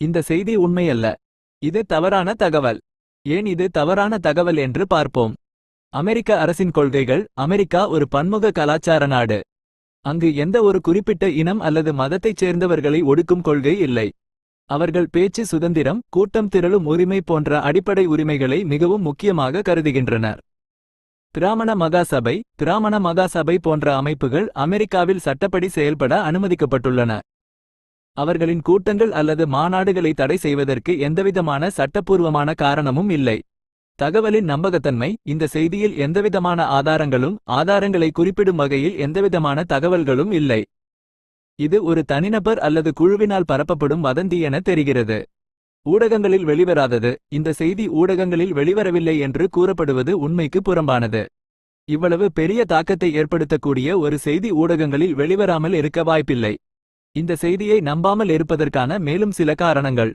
இந்த செய்தி உண்மையல்ல. இது தவறான தகவல். ஏன் இது தவறான தகவல் என்று பார்ப்போம். அமெரிக்க அரசின் கொள்கைகள். அமெரிக்கா ஒரு பன்முக கலாச்சார நாடு. அங்கு எந்த ஒரு குறிப்பிட்ட இனம் அல்லது மதத்தைச் சேர்ந்தவர்களை ஒடுக்கும் கொள்கை இல்லை. அவர்கள் பேச்சு சுதந்திரம், கூட்டம் திரளும் உரிமை போன்ற அடிப்படை உரிமைகளை மிகவும் முக்கியமாக கருதுகின்றனர். பிராமண மகாசபை போன்ற அமைப்புகள் அமெரிக்காவில் சட்டப்படி செயல்பட அனுமதிக்கப்பட்டுள்ளன. அவர்களின் கூட்டங்கள் அல்லது மாநாடுகளை தடை செய்வதற்கு எந்தவிதமான சட்டப்பூர்வமான காரணமும் இல்லை. தகவலின் நம்பகத்தன்மை. இந்த செய்தியில் எந்தவிதமான ஆதாரங்களை குறிப்பிடும் வகையில் எந்தவிதமான தகவல்களும் இல்லை. இது ஒரு தனிநபர் அல்லது குழுவினால் பரப்பப்படும் வதந்தி என தெரிகிறது. ஊடகங்களில் வெளிவராதது. இந்த செய்தி ஊடகங்களில் வெளிவரவில்லை என்று கூறப்படுவது உண்மைக்கு புறம்பானது. இவ்வளவு பெரிய தாக்கத்தை ஏற்படுத்தக்கூடிய ஒரு செய்தி ஊடகங்களில் வெளிவராமல் இருக்க வாய்ப்பில்லை. இந்த செய்தியை நம்பாமல் இருப்பதற்கான மேலும் சில காரணங்கள்.